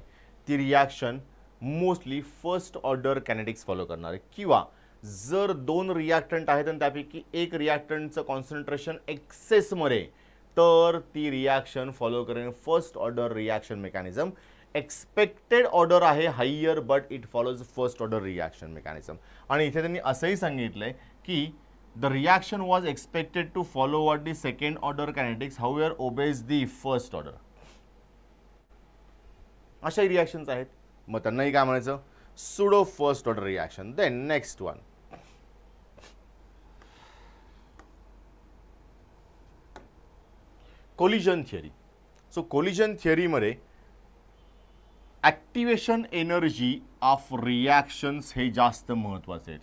ती reaction mostly first order kinetics follow करणार आहे. किंवा जर दोन रिॲक्टंट आहेत आणि त्यापैकी एक रिॲक्टंटचं कॉन्सन्ट्रेशन एक्सेसमध्ये तर ती रिॲक्शन फॉलो करेन first order reaction mechanism. Expected order आहे higher but it follows first order reaction mechanism. आणि इथे त्यांनी असंही सांगितलंय की the reaction was expected to follow what the second order kinetics however obeys the first order. अशा reactions आहेत मग त्यांनाही काय म्हणायचं pseudo first order reaction. Then next one collision theory. So collision थिअरीमध्ये ॲक्टिवेशन एनर्जी ऑफ रिॲक्शन्स हे जास्त महत्त्वाचे आहेत.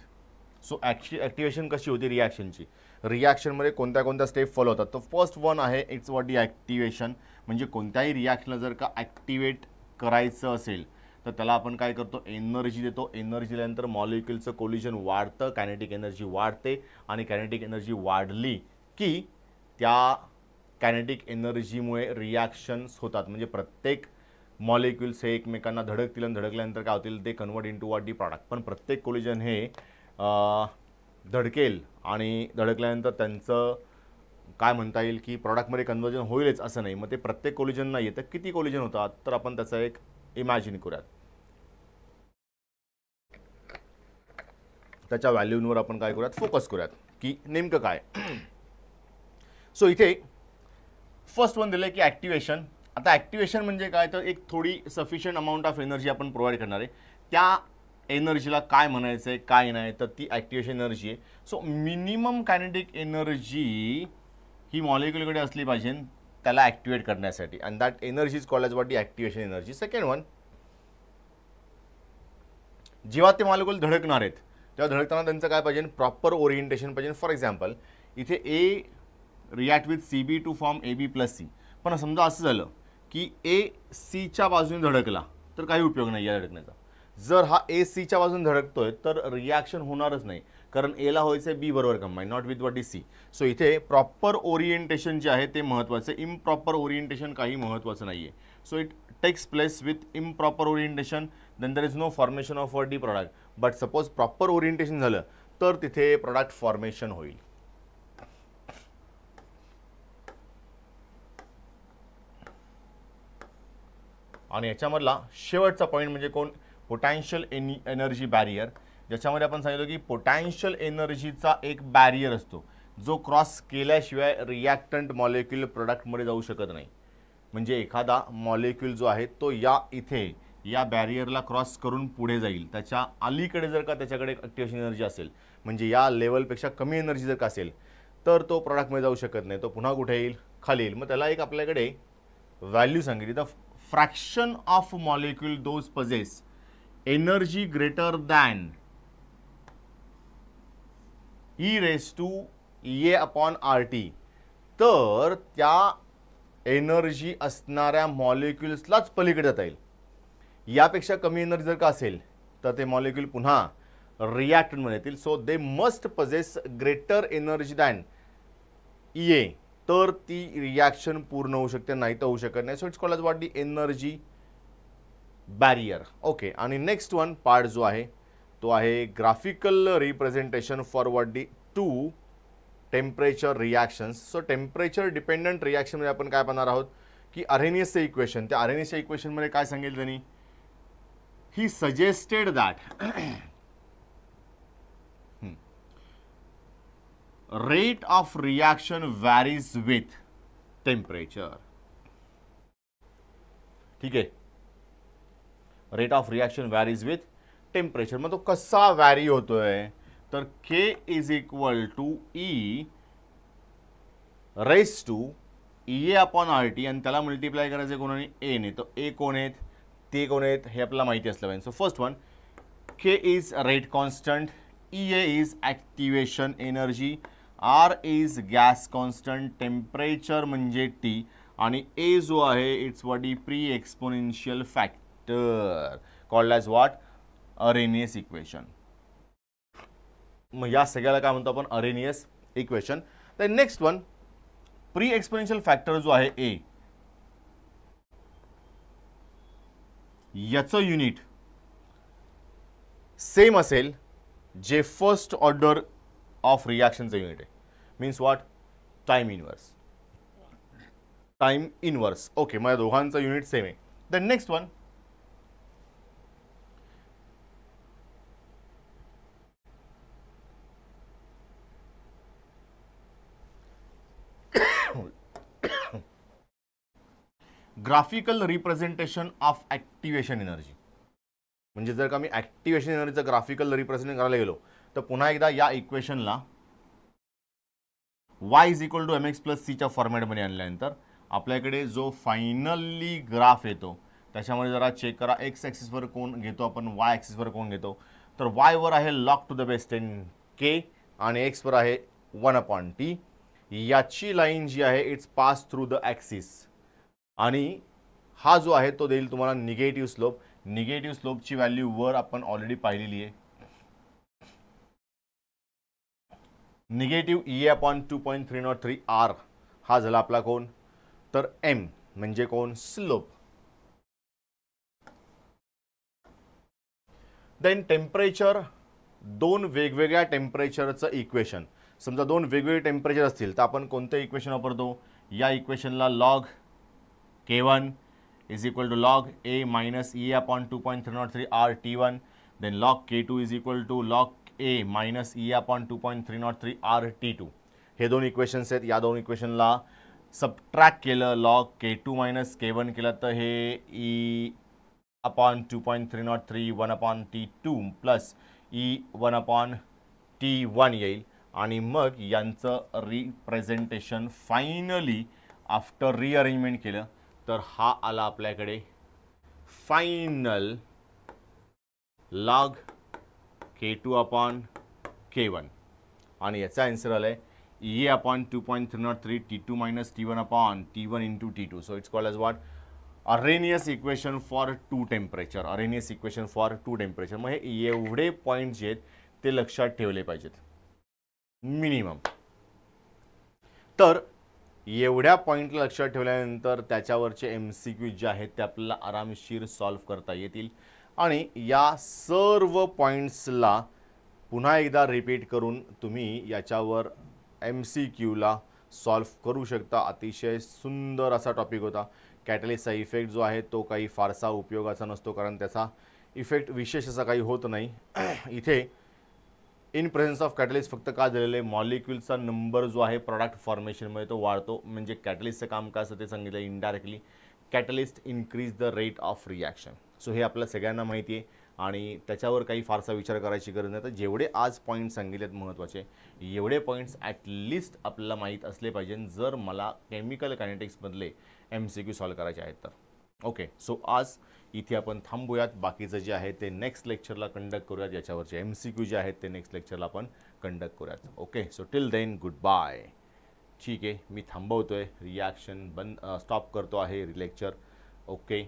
सो ॲक्टिवेशन कशी होती रिॲक्शनची रिॲक्शनमध्ये कोणत्या कोणत्या स्टेप फॉलो होतात. तर फर्स्ट वन आहे इट्स व्हॉट दी ॲक्टिवेशन. म्हणजे कोणत्याही रिॲक्शनला जर का ॲक्टिवेट करायचं असेल तर त्याला आपण काय करतो, एनर्जी देतो. एनर्जी दिल्यानंतर मॉलिक्युलचं कोलिजन वाढतं, कायनेटिक एनर्जी वाढते आणि कायनेटिक एनर्जी वाढली की त्या कायनेटिक एनर्जीमुळे रिॲक्शन्स होतात. म्हणजे प्रत्येक मॉलिक्युल्स हे एकमेकांना धडकतील आणि धडकल्यानंतर काय होतील, ते convert into what the product. पण प्रत्येक कोलिजन हे धडकेल आणि धडकल्यानंतर त्यांचं काय म्हणता येईल की प्रॉडक्टमध्ये कन्वर्जन होईलच असं नाही. मग ते प्रत्येक कोलिजन नाही आहे तर किती कोलिजन होतात, तर आपण त्याचा एक इमॅजिन करूयात. त्याच्या व्हॅल्यूंवर आपण काय करूयात, फोकस करूयात की नेमकं काय. सो इथे फर्स्ट वन दिलं की ॲक्टिवेशन. आता ॲक्टिवेशन म्हणजे काय, तर एक थोडी सफिशियंट अमाऊंट ऑफ एनर्जी आपण प्रोव्हाइड करणार आहे. त्या एनर्जीला काय म्हणायचं आहे, काय नाही, तर ती ॲक्टिवेशन एनर्जी आहे. सो मिनिमम कायनेटिक एनर्जी ही मॉलिक्युलकडे असली पाहिजे त्याला ॲक्टिवेट करण्यासाठी, and that energy is called as what the activation energy. Second one, जेव्हा ते मॉलिक्युल धडकणार आहेत तेव्हा धडकताना त्यांचं काय पाहिजे, प्रॉपर ओरिएंटेशन पाहिजे. फॉर एक्झाम्पल इथे A react with CB to form AB+C. पण समजा असं झालं की A Cच्या बाजूने धडकला तर काही उपयोग नाही या धडकण्याचा. जर हा A Cच्या बाजूने धडकतोय तर रिॲक्शन होणारच नाही, कारण Aला व्हायचं आहे B बरोबर combine, not with what is C. So इथे प्रॉपर ओरिएंटेशन जे आहे ते महत्त्वाचं आहे. इम्प्रॉपर ओरिएंटेशन काही महत्त्वाचं नाही आहे. So it takes place with improper orientation, then there is no formation of what the product. But suppose proper orientation झालं तर तिथे प्रॉडक्ट फॉर्मेशन होईल. आणि याच्यामधला शेवटचा पॉईंट म्हणजे कोण, पोटॅन्शियल एनर्जी बॅरियर, ज्याच्यामध्ये आपण सांगितलं की पोटॅन्शियल एनर्जीचा एक बॅरियर असतो जो क्रॉस केल्याशिवाय रिॲक्टंट मॉलिक्युल प्रोडक्टमध्ये जाऊ शकत नाही. म्हणजे एखादा मॉलिक्युल जो आहे तो इथे या बॅरियरला क्रॉस करून पुढे जाईल, त्याच्या अलीकडे जर का त्याच्याकडे ॲक्टिवेशन एनर्जी असेल, म्हणजे या लेवलपेक्षा कमी एनर्जी जर का असेल तर तो प्रोडक्टमध्ये जाऊ शकत नाही, तो पुन्हा कुठे येईल, खाली येईल. मग त्याला एक आपल्याकडे व्हॅल्यू सांगितली, the fraction of molecule those possess energy greater than e raised to A upon RT. तर त्या एनर्जी असणाऱ्या मॉलिक्युल्सलाच पलीकडे जाता येईल. यापेक्षा कमी एनर्जी जर का असेल तर ते मॉलिक्युल पुन्हा रिॲक्टंटमध्ये येतील. So they must possess greater energy than EA, तर ती रिॲक्शन पूर्ण होऊ शकते, नाही तर होऊ शकत नाही. So it's called as what the energy barrier. Okay, आणि नेक्स्ट वन पार्ट जो आहे तो आहे graphical representation for what the to temperature reactions. So temperature dependent रिॲक्शनमध्ये आपण काय पाहणार आहोत की अरेनियसचे इक्वेशन. त्या अरेनियसच्या इक्वेशनमध्ये काय सांगितलं त्यांनी, he suggested that rate of reaction varies with temperature. ठीक आहे, rate of reaction varies with temperature. मग तो कसा वॅरी होतोय, तर K is equal to E raise to EA upon RT, आणि त्याला मल्टिप्लाय करायचं कोणाने, A ने. तो A कोण आहेत, ते कोण आहेत हे आपल्याला माहिती असलं पाहिजे. So first one, K is rate constant, EA is activation energy, R is gas constant, temperature म्हणजे T, आणि A जो आहे it's what the pre exponential factor called as what, Arrhenius equation. मग या सगळ्याला काय म्हणतो आपण, अरेनियस इक्वेशन. तर next one, pre exponential factor जो आहे A, याचं युनिट सेम असेल जे फर्स्ट ऑर्डर ऑफ रिॲक्शनचं युनिट आहे. Means what, time inverse. Time inverse. Okay, मग दोघांचं युनिट सेम आहे. The next one, graphical representation of activation energy. म्हणजे जर का मी ॲक्टिवेशन एनर्जीचं ग्राफिकल रिप्रेझेंट करायला गेलो तर पुन्हा एकदा या इक्वेशनला y is equal to mx+c च्या फॉर्मॅटमध्ये आणल्यानंतर आपल्याकडे जो फायनली ग्राफ येतो त्याच्यामध्ये जरा चेक करा, एक्स ॲक्सिसवर कोण घेतो आपण, वाय ॲक्सिसवर कोण घेतो. तर वायवर आहे log to the base 10k आणि एक्सवर आहे 1/t. याची लाईन जी आहे it's pass through the axis, आणि हा जो आहे तो देईल तुम्हाला निगेटिव्ह स्लोप. निगेटिव्ह स्लोपची व्हॅल्यू वर आपण ऑलरेडी पाहिलेली आहे. निगेटिव्ह E/2.303 R हा झाला आपला कोण, तर M म्हणजे कोण, स्लोप. देन टेम्परेचर, दोन वेगवेगळ्या टेम्परेचरचं इक्वेशन. समजा दोन वेगवेगळे टेम्परेचर असतील तर आपण कोणतं इक्वेशन वापरतो, या इक्वेशनला log K1 is equal to log A minus E/2.303 R T1, then log K2 is equal to log A minus E/2.303 R T2. हे दोन इक्वेशन्स आहेत. या दोन इक्वेशनला सबट्रॅक्ट केलं, log K2 minus K1 केलं तर हे E/2.303 1/T2 प्लस E1/T1 येईल. आणि मग यांचं रिप्रेझेंटेशन फायनली आफ्टर रिअरेंजमेंट केलं तर हा आला आपल्याकडे फायनल log K2/K1 आणि याचा आन्सर आलाय E/2.303 T2 minus T1/T1 into T2. So it's called as what? Arrhenius equation for two temperature. Arrhenius equation for two temperature. मग हे एवढे पॉइंट जे आहेत ते लक्षात ठेवले पाहिजेत मिनिमम. तर एवढ्या पॉईंटला लक्षात ठेवल्यानंतर त्याच्यावरचे MCQ जे आहेत ते आपल्याला आरामशीर सॉल्व्ह करता येतील. आणि या सर्व पॉईंट्सला पुन्हा एकदा रिपीट करून तुम्ही याच्यावर MCQला सॉल्व्ह करू शकता. अतिशय सुंदर असा टॉपिक होता. कॅटलिस्टचा इफेक्ट जो आहे तो काही फारसा उपयोगाचा नसतो, कारण त्याचा इफेक्ट विशेष असा काही होत नाही. इथे इन प्रेझेन्स ऑफ कॅटलिस्ट फक्त का झालेलं आहे, मॉलिक्युलचा नंबर जो आहे प्रॉडक्ट फॉर्मेशनमध्ये तो वाढतो. म्हणजे कॅटलिस्टचं काम काय असतं ते सांगितलं indirectly. Catalyst increase the rate of reaction. So हे आपल्या सगळ्यांना माहिती आहे आणि त्याच्यावर काही फारसा विचार करायची गरज नाही. तर जेवढे आज पॉईंट्स सांगितलेत महत्त्वाचे, एवढे पॉईंट्स ॲटलिस्ट आपल्याला माहीत असले पाहिजे जर मला केमिकल कायनेटिक्समधले MCQ सॉल्व्ह करायचे आहेत तर. ओके, सो आज इथे आपण थांबूयात. बाकीचं जे आहे ते नेक्स्ट लेक्चरला कंडक्ट करूयात. याच्यावरचे MCQ जे आहेत ते नेक्स्ट लेक्चरला आपण कंडक्ट करूयात. Okay, so till then good bye. ठीक आहे, मी थांबवतोय, रिॲक्शन बंद स्टॉप करतो आहे लेक्चर. ओके.